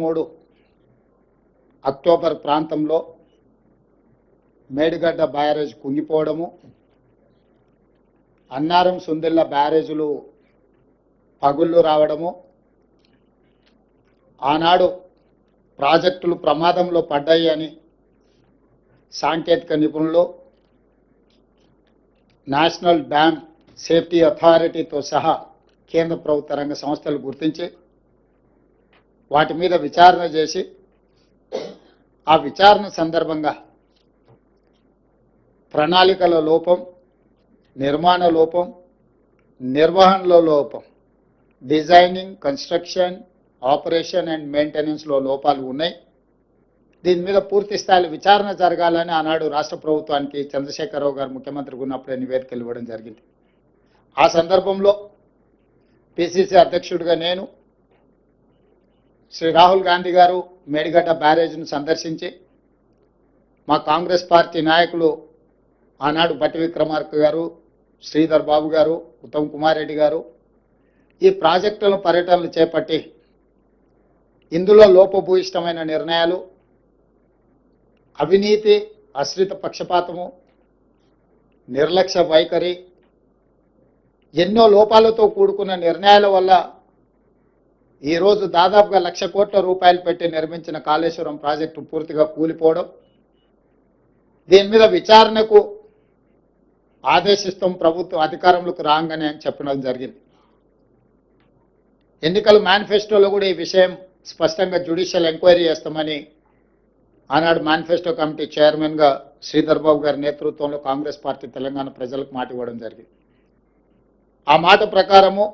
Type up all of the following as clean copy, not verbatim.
3 October ప్రాంతంలో Medigadda barrage కుంగిపోవడము, Annaram Sundilla బ్యారేజులు పగుళ్ళు రావడము, ఆనాడు ప్రాజెక్టులు ప్రమాదంలో పడ్డాయి అని సాంకేతిక నిపుణులు, నేషనల్ డ్యామ్ సేఫ్టీ అథారిటీతో సహా కేంద్ర ప్రభుత్వ రంగ సంస్థలు గుర్తించి వాటి మీద విచారణ చేసి ఆ విచారణ సందర్భంగా ప్రణాళికల లోపం, నిర్మాణ లోపం, నిర్వహణలో లోపం, డిజైనింగ్, కన్స్ట్రక్షన్, ఆపరేషన్ అండ్ మెయింటెనెన్స్లో లోపాలు ఉన్నాయి. దీని మీద పూర్తి స్థాయిలో విచారణ జరగాలని ఆనాడు రాష్ట్ర ప్రభుత్వానికి చంద్రశేఖరరావు గారు ముఖ్యమంత్రిగా ఉన్నప్పుడే నివేదికలు ఇవ్వడం జరిగింది. ఆ సందర్భంలో పిసిసి అధ్యక్షుడిగా నేను, శ్రీ రాహుల్ గాంధీ గారు మేడిగడ్డ బ్యారేజ్ను సందర్శించి మా కాంగ్రెస్ పార్టీ నాయకులు ఆనాడు బట్టి విక్రమార్క గారు, శ్రీధర్ బాబు గారు, ఉత్తమ్ కుమార్ రెడ్డి గారు ఈ ప్రాజెక్టుల పర్యటనలు చేపట్టి ఇందులో లోపభూయిష్టమైన నిర్ణయాలు, అవినీతి, అశ్రిత పక్షపాతము, నిర్లక్ష్య వైఖరి, ఎన్నో లోపాలతో కూడుకున్న నిర్ణయాల వల్ల ఈరోజు దాదాపుగా 1,00,000 కోట్ల రూపాయలు పెట్టి నిర్మించిన కాళేశ్వరం ప్రాజెక్టు పూర్తిగా కూలిపోవడం, దీని మీద విచారణకు ఆదేశిస్తాం ప్రభుత్వం అధికారంలోకి రాగానే అని చెప్పడం జరిగింది. ఎన్నికల మేనిఫెస్టోలో కూడా ఈ విషయం స్పష్టంగా జ్యుడిషియల్ ఎంక్వైరీ చేస్తామని ఆనాడు మేనిఫెస్టో కమిటీ చైర్మన్గా శ్రీధర్ బాబు గారి నేతృత్వంలో కాంగ్రెస్ పార్టీ తెలంగాణ ప్రజలకు మాట ఇవ్వడం జరిగింది. ఆ మాట ప్రకారము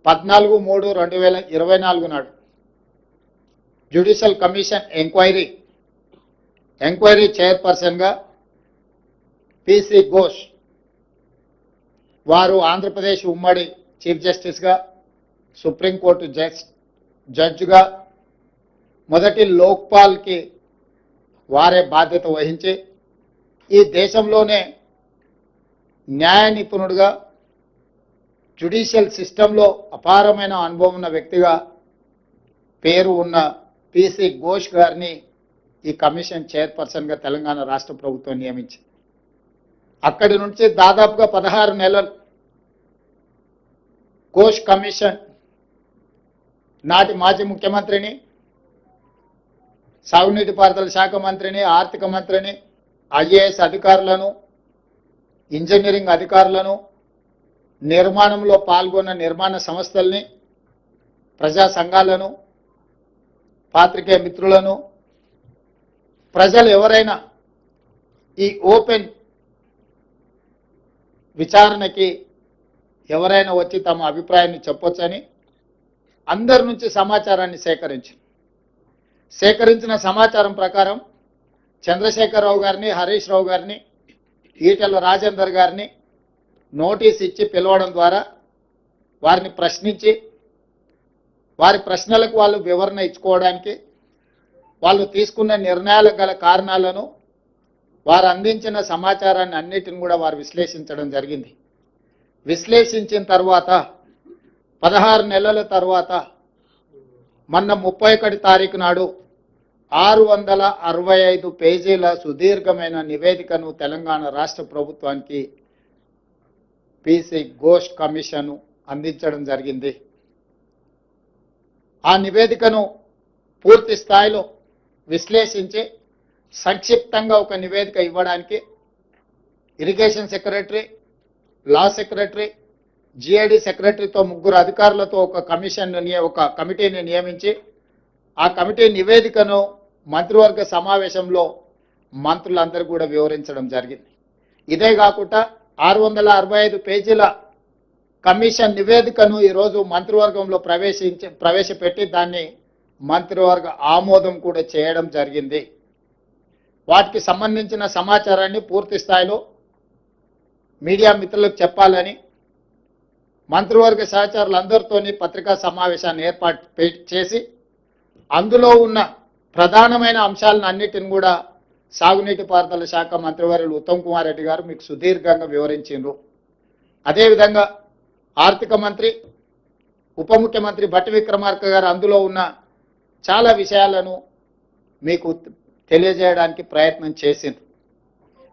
14/3/2024 నాడు జ్యుడిషియల్ కమిషన్ ఎంక్వైరీ చైర్పర్సన్గా పిసి ఘోష్ వారు ఆంధ్రప్రదేశ్ ఉమ్మడి చీఫ్ జస్టిస్గా, సుప్రీంకోర్టు జడ్జిగా మొదటి లోక్పాల్కి వారే బాధ్యత వహించి ఈ దేశంలోనే న్యాయ నిపుణుడిగా, జ్యుడిషియల్ సిస్టంలో అపారమైన అనుభవం ఉన్న వ్యక్తిగా పేరు ఉన్న పిసి ఘోష్ గారిని ఈ కమిషన్ చైర్పర్సన్గా తెలంగాణ రాష్ట్ర ప్రభుత్వం నియమించింది. అక్కడి నుంచి దాదాపుగా 16 నెలలు ఘోష్ కమిషన్ నాటి మాజీ ముఖ్యమంత్రిని, సాగునీటి పారుదల శాఖ మంత్రిని, ఆర్థిక మంత్రిని, ఐఏఎస్ అధికారులను, ఇంజనీరింగ్ అధికారులను, నిర్మాణంలో పాల్గొన్న నిర్మాణ సంస్థల్ని, ప్రజా సంఘాలను, పాత్రికేయ మిత్రులను, ప్రజలు ఎవరైనా ఈ ఓపెన్ విచారణకి ఎవరైనా వచ్చి తమ అభిప్రాయాన్ని చెప్పొచ్చని అందరి నుంచి సమాచారాన్ని సేకరించిన సమాచారం ప్రకారం చంద్రశేఖరరావు గారిని, హరీష్ రావు గారిని, ఈటెల రాజేందర్ గారిని నోటీస్ ఇచ్చి పిలవడం ద్వారా వారిని ప్రశ్నించి వారి ప్రశ్నలకు వాళ్ళు వివరణ ఇచ్చుకోవడానికి, వాళ్ళు తీసుకున్న నిర్ణయాలకు గల కారణాలను, వారు అందించిన సమాచారాన్ని అన్నిటిని కూడా వారు విశ్లేషించడం జరిగింది. విశ్లేషించిన తర్వాత 16 నెలల తర్వాత మొన్న 31 తారీఖు నాడు 665 పేజీల సుదీర్ఘమైన నివేదికను తెలంగాణ రాష్ట్ర ప్రభుత్వానికి పిసి ఘోష్ కమిషన్ అందించడం జరిగింది. ఆ నివేదికను పూర్తి స్థాయిలో విశ్లేషించి సంక్షిప్తంగా ఒక నివేదిక ఇవ్వడానికి irrigation secretary, law secretary, G I D సెక్రటరీతో 3 అధికారులతో ఒక కమిటీని నియమించి ఆ కమిటీ నివేదికను మంత్రివర్గ సమావేశంలో మంత్రులందరూ కూడా వివరించడం జరిగింది. ఇదే కాకుండా 665 పేజీల కమిషన్ నివేదికను ఈరోజు మంత్రివర్గంలో ప్రవేశపెట్టి దాన్ని మంత్రివర్గ ఆమోదం కూడా చేయడం జరిగింది. వాటికి సంబంధించిన సమాచారాన్ని పూర్తి స్థాయిలో మీడియా మిత్రులకు చెప్పాలని మంత్రివర్గ సహచరులందరితోని పత్రికా సమావేశాన్ని ఏర్పాటు చేసి అందులో ఉన్న ప్రధానమైన అంశాలను అన్నిటిని కూడా సాగునీటి పారుదల శాఖ మంత్రివర్యులు ఉత్తమ్ కుమార్ రెడ్డి గారు మీకు సుదీర్ఘంగా వివరించారు. అదేవిధంగా ఆర్థిక మంత్రి, ఉప ముఖ్యమంత్రి బట్టి విక్రమార్క గారు అందులో ఉన్న చాలా విషయాలను మీకు తెలియజేయడానికి ప్రయత్నం చేసింది.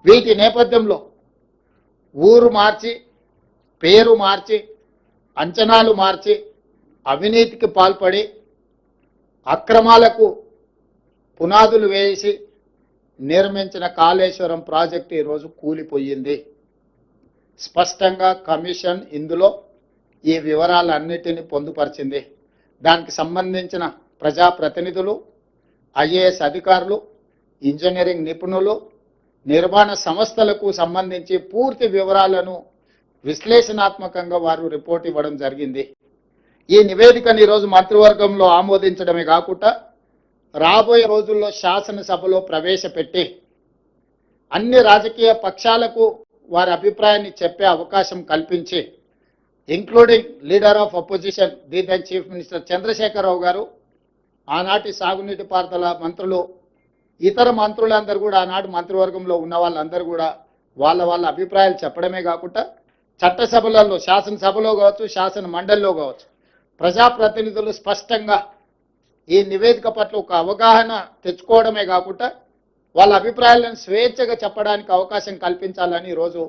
వీటి నేపథ్యంలో ఊరు మార్చి, పేరు మార్చి, అంచనాలు మార్చి, అవినీతికి పాల్పడి అక్రమాలకు పునాదులు వేసి నిర్మించిన కాళేశ్వరం ప్రాజెక్టు ఈరోజు కూలిపోయింది. స్పష్టంగా కమిషన్ ఇందులో ఈ వివరాలన్నిటిని పొందుపరిచింది. దానికి సంబంధించిన ప్రజాప్రతినిధులు, ఐఏఎస్ అధికారులు, ఇంజనీరింగ్ నిపుణులు, నిర్మాణ సంస్థలకు సంబంధించి పూర్తి వివరాలను విశ్లేషణాత్మకంగా వారు రిపోర్ట్ ఇవ్వడం జరిగింది. ఈ నివేదికను ఈరోజు మంత్రివర్గంలో ఆమోదించడమే కాకుండా రాబోయే రోజుల్లో శాసనసభలో ప్రవేశపెట్టి అన్ని రాజకీయ పక్షాలకు వారి అభిప్రాయాన్ని చెప్పే అవకాశం కల్పించి, including leader of opposition the then chief minister Chandrashekar Rao గారు, ఆనాటి సాగునీటి పారుదల మంత్రులు, ఇతర మంత్రులందరూ కూడా ఆనాటి మంత్రివర్గంలో ఉన్న వాళ్ళందరూ కూడా వాళ్ళ అభిప్రాయాలు చెప్పడమే కాకుండా చట్టసభలలో, శాసనసభలో కావచ్చు, శాసన మండలిలో కావచ్చు, ప్రజాప్రతినిధులు స్పష్టంగా ఈ నివేదిక పట్ల ఒక అవగాహన తెచ్చుకోవడమే కాకుండా వాళ్ళ అభిప్రాయాలను స్వేచ్ఛగా చెప్పడానికి అవకాశం కల్పించాలని ఈరోజు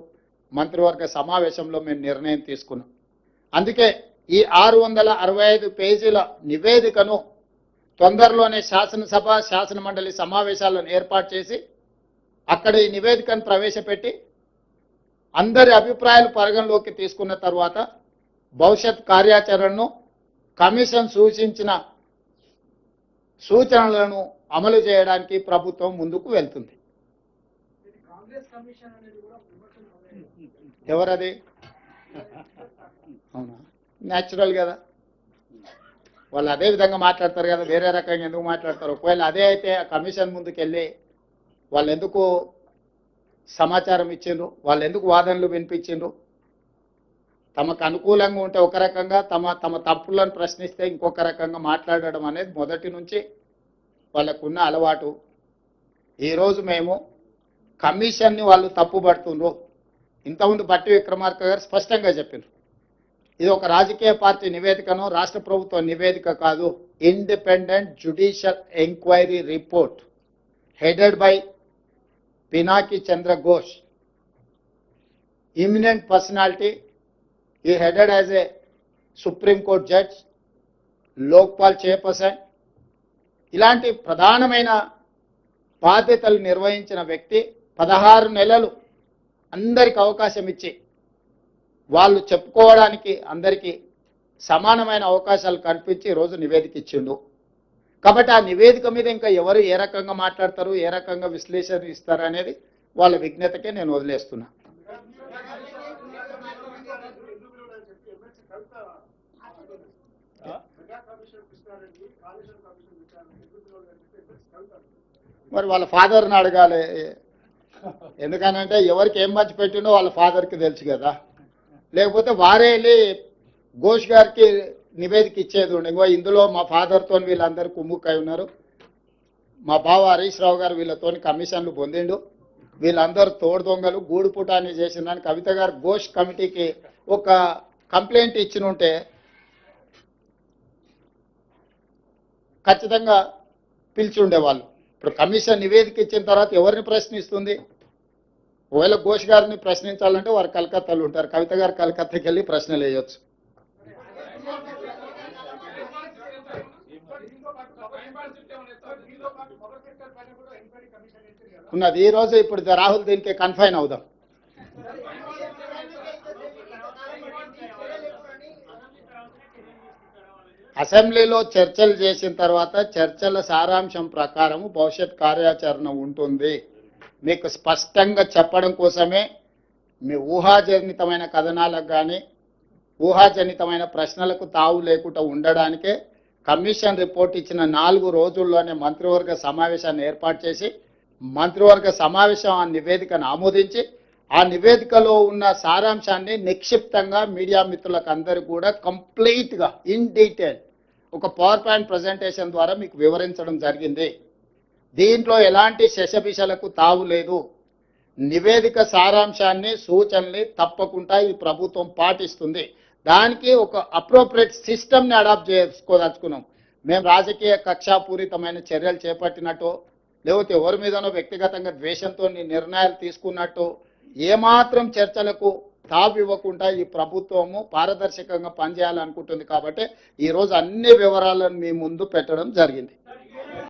మంత్రివర్గ సమావేశంలో మేము నిర్ణయం తీసుకున్నాం. అందుకే ఈ 665 పేజీల నివేదికను తొందరలోనే శాసనసభ, శాసన మండలి సమావేశాలను ఏర్పాటు చేసి అక్కడ ఈ నివేదికను ప్రవేశపెట్టి అందరి అభిప్రాయాలు పరిగణలోకి తీసుకున్న తర్వాత భవిష్యత్ కార్యాచరణను, కమిషన్ సూచించిన సూచనలను అమలు చేయడానికి ప్రభుత్వం ముందుకు వెళ్తుంది. ఎవరది? అవునా, న్యాచురల్ కదా, వాళ్ళు అదే విధంగా మాట్లాడతారు కదా, వేరే రకంగా ఎందుకు మాట్లాడతారు? ఒకవేళ అదే అయితే ఆ కమిషన్ ముందుకెళ్ళి వాళ్ళు ఎందుకు సమాచారం ఇచ్చిండ్రు, వాళ్ళు ఎందుకు వాదనలు వినిపించిండ్రు? తమకు అనుకూలంగా ఉంటే ఒక రకంగా, తమ తప్పులను ప్రశ్నిస్తే ఇంకొక రకంగా మాట్లాడడం అనేది మొదటి నుంచి వాళ్ళకున్న అలవాటు. ఈరోజు మేము కమిషన్ని వాళ్ళు తప్పుపడుతుండ్రు. ఇంతకుముందు బట్టి విక్రమార్క గారు స్పష్టంగా చెప్పారు, ఇది ఒక రాజకీయ పార్టీ నివేదికను, రాష్ట్ర ప్రభుత్వ నివేదిక కాదు, independent judicial enquiry report headed by Pinaki Chandra Ghosh, imminent personality. He headed as a Supreme Court judge, Lokpal chairperson, ఇలాంటి ప్రధానమైన బాధ్యతలు నిర్వహించిన వ్యక్తి 16 నెలలు అందరికి అవకాశం ఇచ్చి వాళ్ళు చెప్పుకోవడానికి అందరికీ సమానమైన అవకాశాలు కల్పించి ఈరోజు నివేదిక ఇచ్చిండు. కాబట్టి ఆ నివేదిక మీద ఇంకా ఎవరు ఏ రకంగా మాట్లాడతారు, ఏ రకంగా విశ్లేషణ ఇస్తారు అనేది వాళ్ళ విజ్ఞతకే నేను వదిలేస్తున్నా. మరి వాళ్ళ ఫాదర్ని అడగాలి. ఎందుకనంటే ఎవరికి ఏం మంచి పెట్టిండో వాళ్ళ ఫాదర్కి తెలుసు కదా. లేకపోతే వారే వెళ్ళి ఘోష్ గారికి నివేదిక ఇచ్చేది ఉండే, ఇంకో ఇందులో మా ఫాదర్తో వీళ్ళందరూ కుమ్ముక్కై ఉన్నారు, మా బావ హరీష్ రావు గారు వీళ్ళతో కమిషన్లు పొందిండు, వీళ్ళందరూ తోడు దొంగలు, గూడు పుటాన్ని చేసిందని కవిత గారు ఘోష్ కమిటీకి ఒక కంప్లైంట్ ఇచ్చినుంటే ఖచ్చితంగా పిలిచి ఉండేవాళ్ళు. ఇప్పుడు కమిషన్ నివేదిక ఇచ్చిన తర్వాత ఎవరిని ప్రశ్నిస్తుంది? ఒకవేళ ఘోష్ గారిని ప్రశ్నించాలంటే వారు కలకత్తాలో ఉంటారు, కవిత గారు కలకత్తాకి వెళ్ళి ప్రశ్నలు వేయొచ్చు. ఉన్నది ఈరోజు. ఇప్పుడు రాహుల్ దీనికి కన్ఫైన్ అవుదాం. అసెంబ్లీలో చర్చలు చేసిన తర్వాత చర్చల సారాంశం ప్రకారం భవిష్యత్ కార్యాచరణ ఉంటుంది. మీకు స్పష్టంగా చెప్పడం కోసమే మీ ఊహాజనితమైన కథనాలకు కానీ ఊహాజనితమైన ప్రశ్నలకు తావు లేకుండా ఉండడానికే కమిషన్ రిపోర్ట్ ఇచ్చిన 4 రోజుల్లోనే మంత్రివర్గ సమావేశాన్ని ఏర్పాటు చేసి మంత్రివర్గ సమావేశం ఆ నివేదికను ఆమోదించి ఆ నివేదికలో ఉన్న సారాంశాన్ని నిక్షిప్తంగా మీడియా మిత్రులకు అందరూ కూడా కంప్లీట్గా ఇన్ డీటెయిల్ ఒక పవర్ పాయింట్ ప్రజెంటేషన్ ద్వారా మీకు వివరించడం జరిగింది. దీంట్లో ఎలాంటి శశభిషలకు తావు లేదు. నివేదిక సారాంశాన్ని, సూచనల్ని తప్పకుండా ఈ ప్రభుత్వం పాటిస్తుంది. దానికి ఒక అప్రోప్రియేట్ సిస్టమ్ని అడాప్ట్ చేసుకోదలుచుకున్నాం. మేము రాజకీయ కక్షాపూరితమైన చర్యలు చేపట్టినట్టు లేకపోతే ఎవరి మీదనో వ్యక్తిగతంగా ద్వేషంతో నిర్ణయాలు తీసుకున్నట్టు ఏమాత్రం చర్చలకు తావు ఇవ్వకుండా ఈ ప్రభుత్వము పారదర్శకంగా పనిచేయాలనుకుంటుంది కాబట్టి ఈరోజు అన్ని వివరాలను మీ ముందు పెట్టడం జరిగింది.